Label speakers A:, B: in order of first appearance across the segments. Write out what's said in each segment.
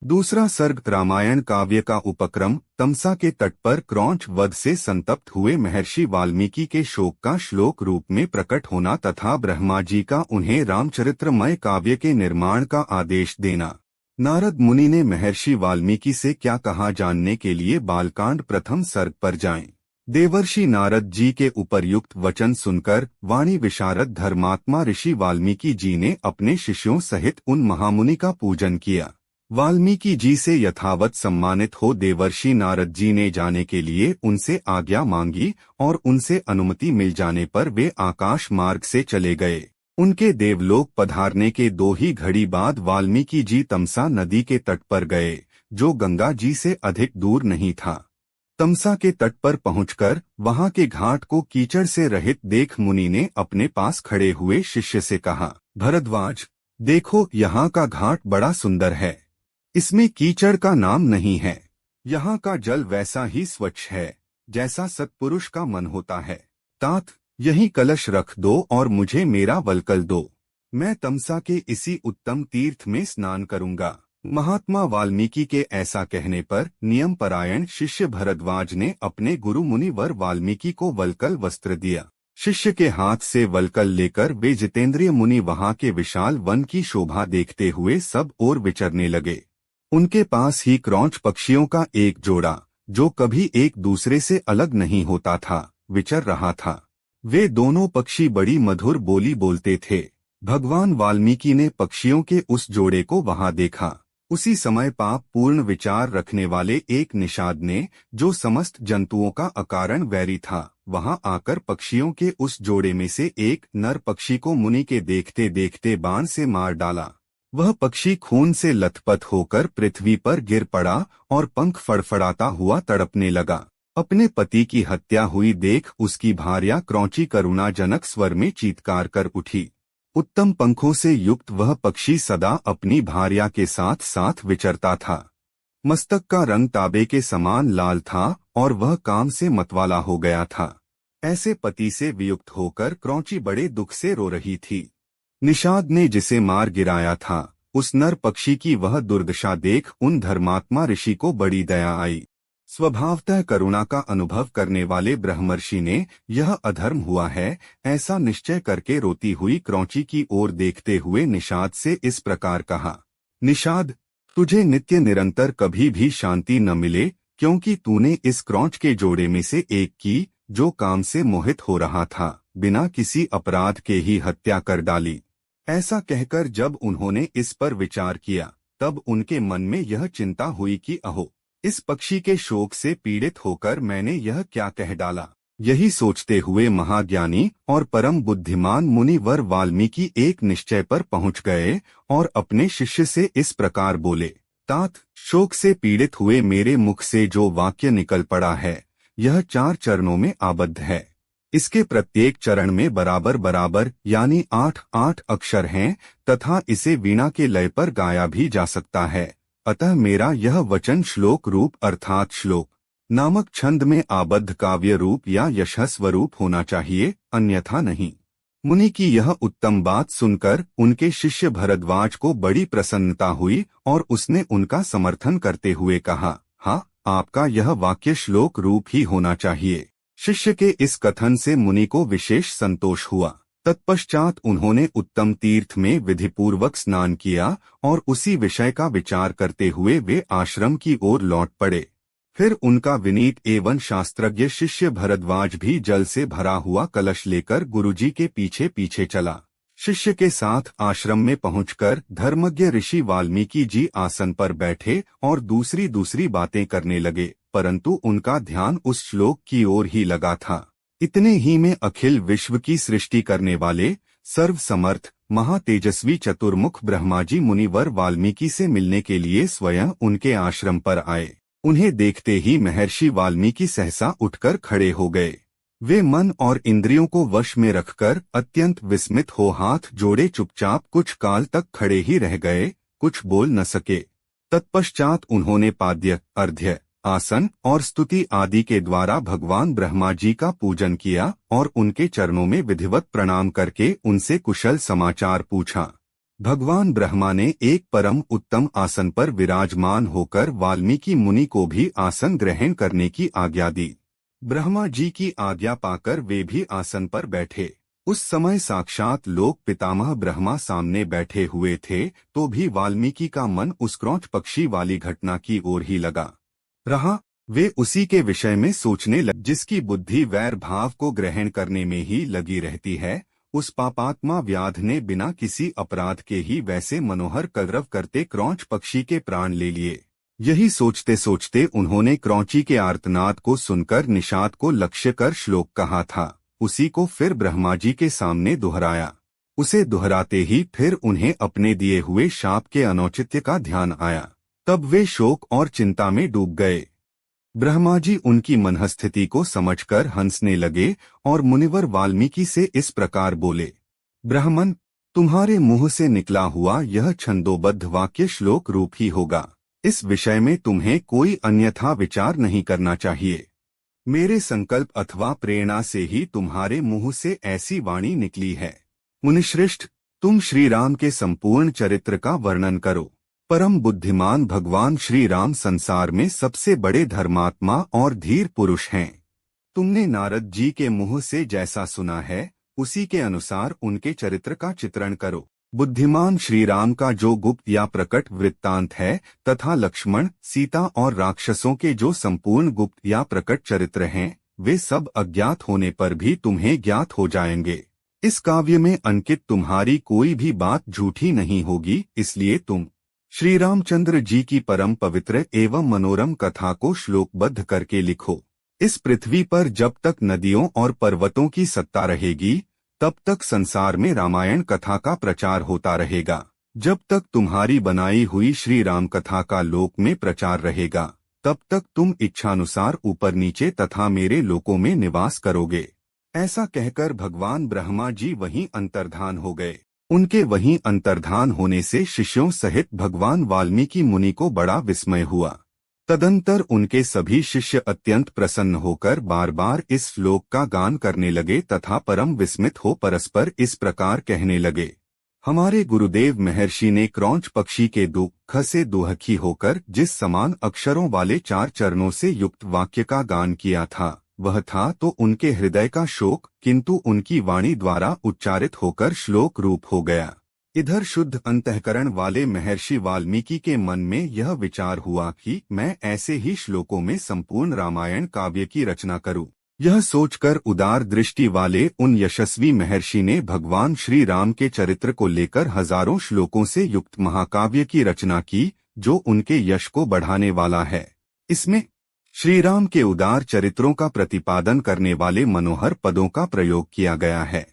A: दूसरा सर्ग रामायण काव्य का उपक्रम। तमसा के तट पर क्रौंच वध से संतप्त हुए महर्षि वाल्मीकि के शोक का श्लोक रूप में प्रकट होना तथा ब्रह्मा जी का उन्हें रामचरित्रमय काव्य के निर्माण का आदेश देना। नारद मुनि ने महर्षि वाल्मीकि से क्या कहा जानने के लिए बालकांड प्रथम सर्ग पर जाएं। देवर्षि नारद जी के उपर्युक्त वचन सुनकर वाणी विशारद धर्मात्मा ऋषि वाल्मीकि जी ने अपने शिष्यों सहित उन महामुनि का पूजन किया। वाल्मीकि जी से यथावत सम्मानित हो देवर्षि नारद जी ने जाने के लिए उनसे आज्ञा मांगी और उनसे अनुमति मिल जाने पर वे आकाश मार्ग से चले गए। उनके देवलोक पधारने के 2 ही घड़ी बाद वाल्मीकि जी तमसा नदी के तट पर गए, जो गंगा जी से अधिक दूर नहीं था। तमसा के तट पर पहुंचकर वहां के घाट को कीचड़ से रहित देख मुनि ने अपने पास खड़े हुए शिष्य से कहा, भरद्वाज, देखो यहाँ का घाट बड़ा सुंदर है। इसमें कीचड़ का नाम नहीं है। यहाँ का जल वैसा ही स्वच्छ है जैसा सत्पुरुष का मन होता है। तात, यहीं कलश रख दो और मुझे मेरा वल्कल दो। मैं तमसा के इसी उत्तम तीर्थ में स्नान करूंगा। महात्मा वाल्मीकि के ऐसा कहने पर नियम परायण शिष्य भरद्वाज ने अपने गुरु मुनिवर वाल्मीकि को वल्कल वस्त्र दिया। शिष्य के हाथ से वल्कल लेकर वे जितेंद्रिय मुनि वहां के विशाल वन की शोभा देखते हुए सब ओर विचरने लगे। उनके पास ही क्रौंच पक्षियों का एक जोड़ा, जो कभी एक दूसरे से अलग नहीं होता था, विचर रहा था। वे दोनों पक्षी बड़ी मधुर बोली बोलते थे। भगवान वाल्मीकि ने पक्षियों के उस जोड़े को वहां देखा। उसी समय पाप पूर्ण विचार रखने वाले एक निषाद ने, जो समस्त जंतुओं का अकारण वैरी था, वहां आकर पक्षियों के उस जोड़े में से एक नर पक्षी को मुनि के देखते देखते बाण से मार डाला। वह पक्षी खून से लथपथ होकर पृथ्वी पर गिर पड़ा और पंख फड़फड़ाता हुआ तड़पने लगा। अपने पति की हत्या हुई देख उसकी भार्या क्रौंची करुणाजनक स्वर में चीत्कार कर उठी। उत्तम पंखों से युक्त वह पक्षी सदा अपनी भार्या के साथ साथ विचरता था। मस्तक का रंग तांबे के समान लाल था और वह काम से मतवाला हो गया था। ऐसे पति से वियुक्त होकर क्रौंची बड़े दुख से रो रही थी। निषाद ने जिसे मार गिराया था, उस नर पक्षी की वह दुर्दशा देख उन धर्मात्मा ऋषि को बड़ी दया आई। स्वभावतः करुणा का अनुभव करने वाले ब्रह्मर्षि ने यह अधर्म हुआ है ऐसा निश्चय करके रोती हुई क्रौंची की ओर देखते हुए निषाद से इस प्रकार कहा, निषाद, तुझे नित्य निरंतर कभी भी शांति न मिले, क्योंकि तूने इस क्रौंच के जोड़े में से एक की, जो काम से मोहित हो रहा था, बिना किसी अपराध के ही हत्या कर डाली। ऐसा कहकर जब उन्होंने इस पर विचार किया, तब उनके मन में यह चिंता हुई कि अहो, इस पक्षी के शोक से पीड़ित होकर मैंने यह क्या कह डाला। यही सोचते हुए महाज्ञानी और परम बुद्धिमान मुनिवर वाल्मीकि एक निश्चय पर पहुंच गए और अपने शिष्य से इस प्रकार बोले, तात, शोक से पीड़ित हुए मेरे मुख से जो वाक्य निकल पड़ा है, यह 4 चरणों में आबद्ध है। इसके प्रत्येक चरण में बराबर बराबर यानी 8-8 अक्षर हैं तथा इसे वीणा के लय पर गाया भी जा सकता है। अतः मेरा यह वचन श्लोक रूप अर्थात श्लोक नामक छंद में आबद्ध काव्य रूप या यशस्वरूप होना चाहिए, अन्यथा नहीं। मुनि की यह उत्तम बात सुनकर उनके शिष्य भरद्वाज को बड़ी प्रसन्नता हुई और उसने उनका समर्थन करते हुए कहा, हाँ, आपका यह वाक्य श्लोक रूप ही होना चाहिए। शिष्य के इस कथन से मुनि को विशेष संतोष हुआ। तत्पश्चात उन्होंने उत्तम तीर्थ में विधिपूर्वक स्नान किया और उसी विषय का विचार करते हुए वे आश्रम की ओर लौट पड़े। फिर उनका विनीत एवं शास्त्रज्ञ शिष्य भरद्वाज भी जल से भरा हुआ कलश लेकर गुरुजी के पीछे पीछे चला। शिष्य के साथ आश्रम में पहुंचकर धर्मज्ञ ऋषि वाल्मीकि जी आसन पर बैठे और दूसरी दूसरी बातें करने लगे, परंतु उनका ध्यान उस श्लोक की ओर ही लगा था। इतने ही में अखिल विश्व की सृष्टि करने वाले सर्व समर्थ महातेजस्वी चतुर्मुख ब्रह्मा जी मुनिवर वाल्मीकि से मिलने के लिए स्वयं उनके आश्रम पर आए। उन्हें देखते ही महर्षि वाल्मीकि सहसा उठकर खड़े हो गए। वे मन और इंद्रियों को वश में रखकर अत्यंत विस्मित हो हाथ जोड़े चुपचाप कुछ काल तक खड़े ही रह गए, कुछ बोल न सके। तत्पश्चात उन्होंने पाद्य, अर्घ्य, आसन और स्तुति आदि के द्वारा भगवान ब्रह्मा जी का पूजन किया और उनके चरणों में विधिवत प्रणाम करके उनसे कुशल समाचार पूछा। भगवान ब्रह्मा ने एक परम उत्तम आसन पर विराजमान होकर वाल्मीकि मुनि को भी आसन ग्रहण करने की आज्ञा दी। ब्रह्मा जी की आज्ञा पाकर वे भी आसन पर बैठे। उस समय साक्षात लोक पितामह ब्रह्मा सामने बैठे हुए थे, तो भी वाल्मीकि का मन उस क्रौंच पक्षी वाली घटना की ओर ही लगा रहा। वे उसी के विषय में सोचने लगे जिसकी बुद्धि वैर भाव को ग्रहण करने में ही लगी रहती है। उस पापात्मा व्याध ने बिना किसी अपराध के ही वैसे मनोहर कलरव करते क्रौंच पक्षी के प्राण ले लिए। यही सोचते सोचते उन्होंने क्रौंची के आर्तनाद को सुनकर निषाद को लक्ष्य कर श्लोक कहा था। उसी को फिर ब्रह्मा जी के सामने दोहराया। उसे दोहराते ही फिर उन्हें अपने दिए हुए शाप के अनौचित्य का ध्यान आया। तब वे शोक और चिंता में डूब गए। ब्रह्मा जी उनकी मनःस्थिति को समझकर हंसने लगे और मुनिवर वाल्मीकि से इस प्रकार बोले, ब्राह्मण, तुम्हारे मुंह से निकला हुआ यह छंदोबद्ध वाक्य श्लोक रूप ही होगा। इस विषय में तुम्हें कोई अन्यथा विचार नहीं करना चाहिए। मेरे संकल्प अथवा प्रेरणा से ही तुम्हारे मुंह से ऐसी वाणी निकली है। मुनिश्रेष्ठ, तुम श्री राम के संपूर्ण चरित्र का वर्णन करो। परम बुद्धिमान भगवान श्री राम संसार में सबसे बड़े धर्मात्मा और धीर पुरुष हैं। तुमने नारद जी के मुंह से जैसा सुना है, उसी के अनुसार उनके चरित्र का चित्रण करो। बुद्धिमान श्री राम का जो गुप्त या प्रकट वृत्तांत है, तथा लक्ष्मण, सीता और राक्षसों के जो संपूर्ण गुप्त या प्रकट चरित्र हैं, वे सब अज्ञात होने पर भी तुम्हें ज्ञात हो जाएंगे। इस काव्य में अंकित तुम्हारी कोई भी बात झूठी नहीं होगी, इसलिए तुम श्री रामचंद्र जी की परम पवित्र एवं मनोरम कथा को श्लोकबद्ध करके लिखो। इस पृथ्वी पर जब तक नदियों और पर्वतों की सत्ता रहेगी, तब तक संसार में रामायण कथा का प्रचार होता रहेगा। जब तक तुम्हारी बनाई हुई श्री राम कथा का लोक में प्रचार रहेगा, तब तक तुम इच्छानुसार ऊपर नीचे तथा मेरे लोकों में निवास करोगे। ऐसा कहकर भगवान ब्रह्मा जी वहीं अंतर्धान हो गए। उनके वहीं अंतर्धान होने से शिष्यों सहित भगवान वाल्मीकि मुनि को बड़ा विस्मय हुआ। तदंतर उनके सभी शिष्य अत्यंत प्रसन्न होकर बार बार इस श्लोक का गान करने लगे तथा परम विस्मित हो परस्पर इस प्रकार कहने लगे, हमारे गुरुदेव महर्षि ने क्रौंच पक्षी के दुख से दुहखी होकर जिस समान अक्षरों वाले 4 चरणों से युक्त वाक्य का गान किया था, वह था तो उनके हृदय का शोक, किंतु उनकी वाणी द्वारा उच्चारित होकर श्लोक रूप हो गया। इधर शुद्ध अंतःकरण वाले महर्षि वाल्मीकि के मन में यह विचार हुआ कि मैं ऐसे ही श्लोकों में संपूर्ण रामायण काव्य की रचना करूं। यह सोचकर उदार दृष्टि वाले उन यशस्वी महर्षि ने भगवान श्री राम के चरित्र को लेकर हजारों श्लोकों से युक्त महाकाव्य की रचना की, जो उनके यश को बढ़ाने वाला है। इसमें श्री राम के उदार चरित्रों का प्रतिपादन करने वाले मनोहर पदों का प्रयोग किया गया है।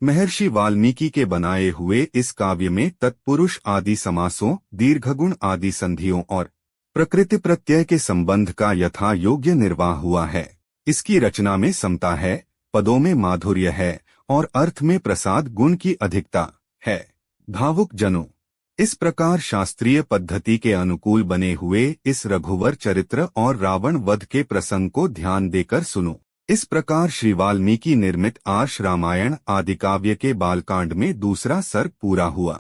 A: महर्षि वाल्मीकि के बनाए हुए इस काव्य में तत्पुरुष आदि समासों, दीर्घगुण आदि संधियों और प्रकृति प्रत्यय के संबंध का यथा योग्य निर्वाह हुआ है। इसकी रचना में समता है, पदों में माधुर्य है और अर्थ में प्रसाद गुण की अधिकता है। भावुक जनों, इस प्रकार शास्त्रीय पद्धति के अनुकूल बने हुए इस रघुवर चरित्र और रावण वध के प्रसंग को ध्यान देकर सुनो। इस प्रकार श्री वाल्मीकि निर्मित आर्ष रामायण आदि काव्य के बालकांड में दूसरा सर्ग पूरा हुआ।